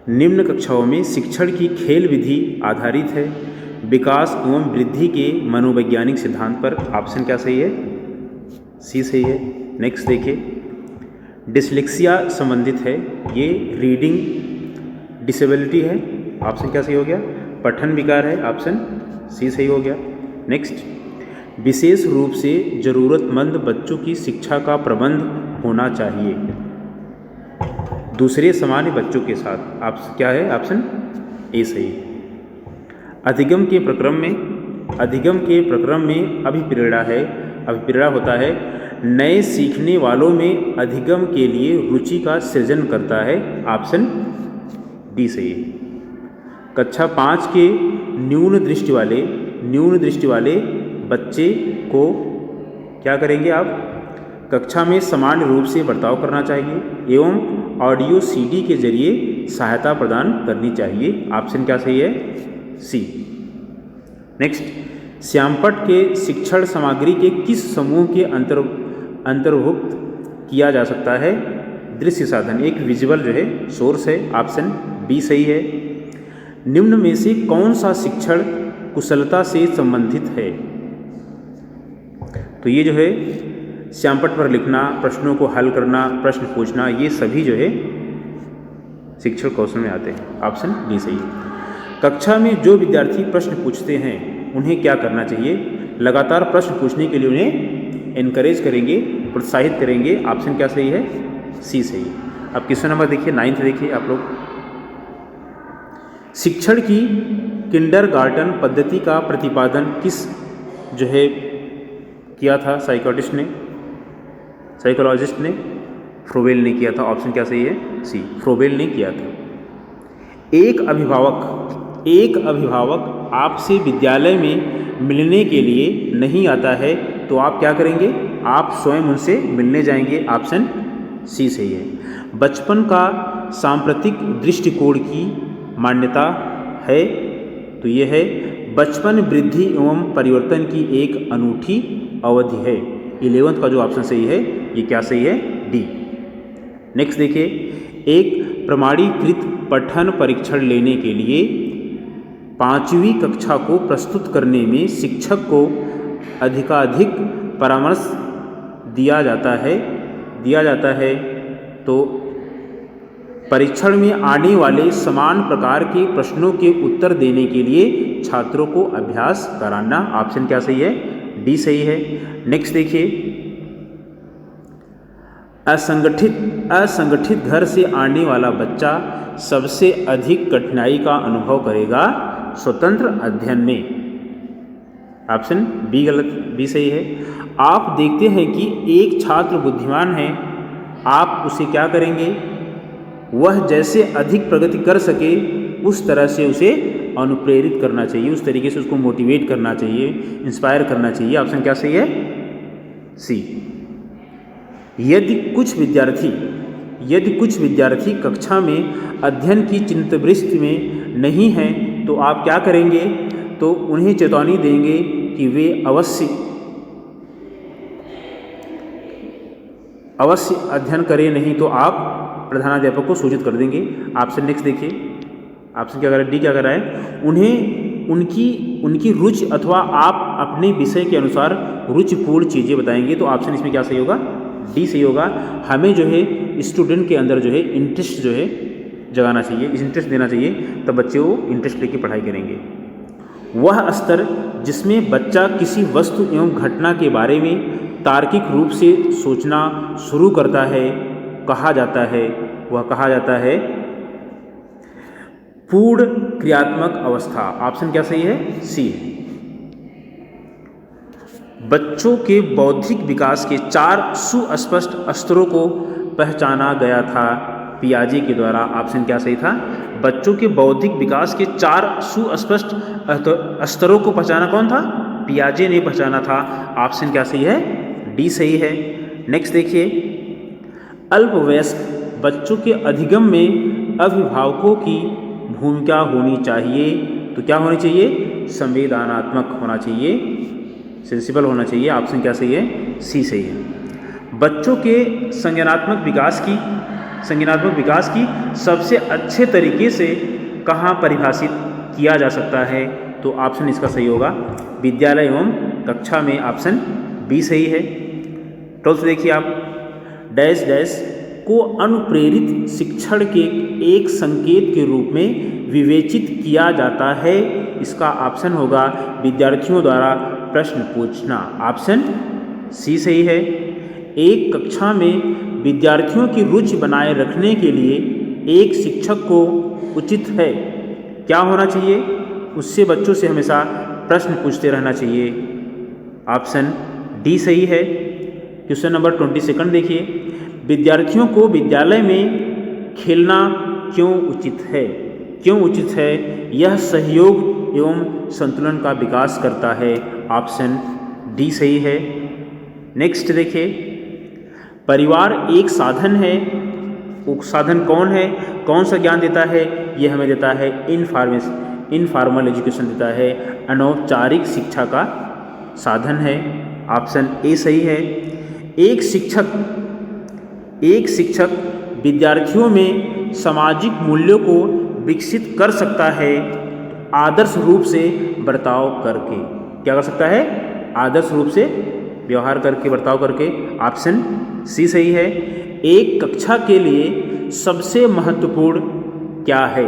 निम्न कक्षाओं में शिक्षण की खेल विधि आधारित है विकास एवं वृद्धि के मनोवैज्ञानिक सिद्धांत पर। ऑप्शन क्या सही है? सी सही है। नेक्स्ट देखिए, डिसलेक्सिया संबंधित है, ये रीडिंग डिसेबिलिटी है। ऑप्शन क्या सही हो गया? पठन विकार है। ऑप्शन सी सही हो गया। नेक्स्ट, विशेष रूप से ज़रूरतमंद बच्चों की शिक्षा का प्रबंध होना चाहिए दूसरे सामान्य बच्चों के साथ। आप क्या है? ऑप्शन ए सही। अधिगम के प्रक्रम में अभिप्रेरणा है। अभिप्रेरणा होता है नए सीखने वालों में अधिगम के लिए रुचि का सृजन करता है। ऑप्शन डी सही है। कक्षा 5 के न्यून दृष्टि वाले बच्चे को क्या करेंगे आप? कक्षा में समान रूप से बर्ताव करना चाहिए एवं ऑडियो सीडी के जरिए सहायता प्रदान करनी चाहिए। ऑप्शन क्या सही है? सी। नेक्स्ट, श्यामपट्ट के शिक्षण सामग्री के किस समूह के अंतर्भुक्त किया जा सकता है? दृश्य साधन, एक विजुअल जो है सोर्स है। ऑप्शन बी सही है। निम्न में से कौन सा शिक्षण कुशलता से संबंधित है? तो ये जो है श्यामपट्ट पर लिखना, प्रश्नों को हल करना, प्रश्न पूछना, ये सभी जो है शिक्षण कौशल में आते हैं। ऑप्शन डी सही है। कक्षा में जो विद्यार्थी प्रश्न पूछते हैं उन्हें क्या करना चाहिए? लगातार प्रश्न पूछने के लिए उन्हें एनकरेज करेंगे, प्रोत्साहित करेंगे। ऑप्शन क्या सही है? सी सही। अब क्वेश्चन नंबर देखिए, 9th देखिए आप लोग। शिक्षण की किंडरगार्टन पद्धति का प्रतिपादन किस जो है किया था? साइकोलॉजिस्ट ने फ्रोबेल ने किया था। ऑप्शन क्या सही है? सी, फ्रोबेल ने किया था। एक अभिभावक आपसे विद्यालय में मिलने के लिए नहीं आता है तो आप क्या करेंगे? आप स्वयं उनसे मिलने जाएंगे। ऑप्शन सी सही है। बचपन का सांप्रतिक दृष्टिकोण की मान्यता है, तो ये है बचपन वृद्धि एवं परिवर्तन की एक अनूठी अवधि है। 11th का जो ऑप्शन सही है ये क्या सही है? डी। नेक्स्ट देखिए, एक प्रमाणीकृत पठन परीक्षण लेने के लिए 5वीं कक्षा को प्रस्तुत करने में शिक्षक को अधिकाधिक परामर्श दिया जाता है तो परीक्षण में आने वाले समान प्रकार के प्रश्नों के उत्तर देने के लिए छात्रों को अभ्यास कराना। ऑप्शन क्या सही है? डी सही है। नेक्स्ट देखिए, असंगठित घर से आने वाला बच्चा सबसे अधिक कठिनाई का अनुभव करेगा स्वतंत्र अध्ययन में। ऑप्शन बी गलत, बी सही है। आप देखते हैं कि एक छात्र बुद्धिमान है, आप उसे क्या करेंगे? वह जैसे अधिक प्रगति कर सके उस तरह से उसे अनुप्रेरित करना चाहिए, उस तरीके से उसको मोटिवेट करना चाहिए, इंस्पायर करना चाहिए। ऑप्शन क्या सही है? सी। यदि कुछ विद्यार्थी कक्षा में अध्ययन की चिंतावृत्ति में नहीं हैं तो आप क्या करेंगे? तो उन्हें चेतावनी देंगे कि वे अवश्य अध्ययन करें, नहीं तो आप प्रधानाध्यापक को सूचित कर देंगे। ऑप्शन नेक्स्ट देखिए, ऑप्शन क्या कर रहा है? डी क्या कर रहा है? उन्हें उनकी रुचि अथवा आप अपने विषय के अनुसार रुचिपूर्ण चीज़ें बताएंगे। तो ऑप्शन इसमें क्या सही होगा? डी सही होगा। हमें जो है स्टूडेंट के अंदर जो है इंटरेस्ट जो है जगाना चाहिए, इंटरेस्ट देना चाहिए, तब बच्चे वो इंटरेस्ट लेके पढ़ाई करेंगे। वह स्तर जिसमें बच्चा किसी वस्तु एवं घटना के बारे में तार्किक रूप से सोचना शुरू करता है कहा जाता है पूर्ण क्रियात्मक अवस्था। ऑप्शन क्या सही है? सी। बच्चों के बौद्धिक विकास के 4 सुस्पष्ट स्तरों को पहचाना गया था पियाजे के द्वारा। ऑप्शन क्या सही था? बच्चों के बौद्धिक विकास के 4 सुस्पष्ट स्तरों को पहचाना कौन था? पियाजे ने पहचाना था। ऑप्शन क्या सही है? डी सही है। नेक्स्ट देखिए, अल्पवयस्क बच्चों के अधिगम में अभिभावकों की भूमिका होनी चाहिए। तो क्या होनी चाहिए? संवेदनात्मक होना चाहिए, सेंसिबल होना चाहिए। ऑप्शन क्या सही है? सी सही है। बच्चों के संज्ञानात्मक विकास की संज्ञानात्मक विकास की सबसे अच्छे तरीके से कहाँ परिभाषित किया जा सकता है? तो ऑप्शन इसका सही होगा विद्यालय एवं कक्षा में, ऑप्शन बी सही है। 12th देखिए आप, डैश डैश को अनुप्रेरित शिक्षण के एक संकेत के रूप में विवेचित किया जाता है। इसका ऑप्शन होगा विद्यार्थियों द्वारा प्रश्न पूछना, ऑप्शन सी सही है। एक कक्षा में विद्यार्थियों की रुचि बनाए रखने के लिए एक शिक्षक को उचित है क्या होना चाहिए? उससे बच्चों से हमेशा प्रश्न पूछते रहना चाहिए, ऑप्शन डी सही है। क्वेश्चन नंबर 22 देखिए, विद्यार्थियों को विद्यालय में खेलना क्यों उचित है? क्यों उचित है? यह सहयोग एवं संतुलन का विकास करता है, ऑप्शन डी सही है। नेक्स्ट देखिए, परिवार एक साधन है, वो साधन कौन है? कौन सा ज्ञान देता है? यह हमें देता है इनफॉर्मल एजुकेशन देता है, अनौपचारिक शिक्षा का साधन है, ऑप्शन ए सही है। एक शिक्षक विद्यार्थियों में सामाजिक मूल्यों को विकसित कर सकता है आदर्श रूप से बर्ताव करके। क्या कर सकता है? आदर्श रूप से व्यवहार करके, बर्ताव करके, ऑप्शन सी सही है। एक कक्षा के लिए सबसे महत्वपूर्ण क्या है?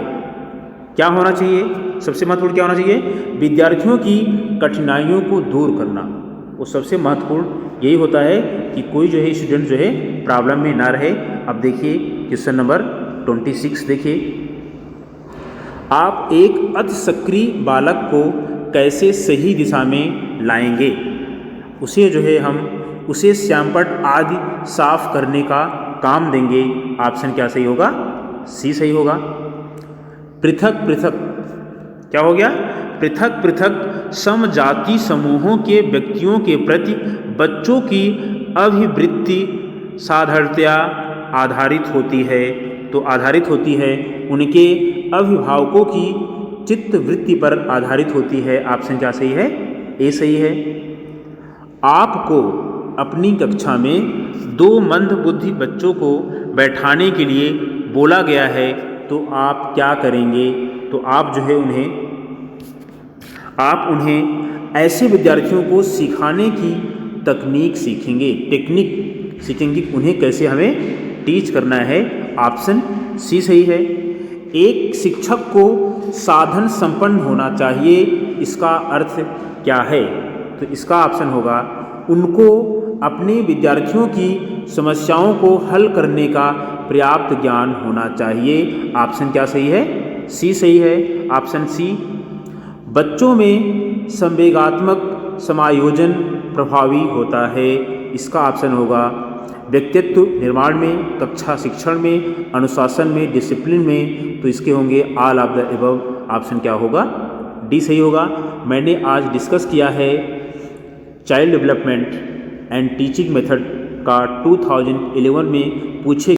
क्या होना चाहिए? सबसे महत्वपूर्ण क्या होना चाहिए? विद्यार्थियों की कठिनाइयों को दूर करना। वो सबसे महत्वपूर्ण यही होता है कि कोई जो है स्टूडेंट जो है प्रॉब्लम में ना रहे। अब देखिए क्वेश्चन नंबर 26 देखिए, आप एक अति सक्रिय बालक को कैसे सही दिशा में लाएंगे? उसे जो है हम उसे श्यामपट्ट आदि साफ करने का काम देंगे, ऑप्शन क्या सही होगा? सी सही होगा। पृथक पृथक क्या हो गया? पृथक पृथक समजाति समूहों के व्यक्तियों के प्रति बच्चों की अभिवृत्ति साधारणतया आधारित होती है, तो आधारित होती है उनके अभिभावकों की चित्त वृत्ति पर आधारित होती है, ऑप्शन क्या सही है? ए सही है। आपको अपनी कक्षा में 2 मंदबुद्धि बच्चों को बैठाने के लिए बोला गया है, तो आप क्या करेंगे? तो आप जो है उन्हें ऐसे विद्यार्थियों को सिखाने की टेक्निक सीखेंगे, उन्हें कैसे हमें टीच करना है, ऑप्शन सी सही है। एक शिक्षक को साधन संपन्न होना चाहिए, इसका अर्थ क्या है? तो इसका ऑप्शन होगा उनको अपने विद्यार्थियों की समस्याओं को हल करने का पर्याप्त ज्ञान होना चाहिए, ऑप्शन क्या सही है? सी सही है, ऑप्शन सी। बच्चों में संवेगात्मक समायोजन प्रभावी होता है, इसका ऑप्शन होगा व्यक्तित्व निर्माण में, कक्षा शिक्षण में, अनुशासन में, डिसिप्लिन में, तो इसके होंगे all of the above, option क्या होगा? डी सही होगा। मैंने आज डिस्कस किया है child development and teaching method का 2011 में पूछे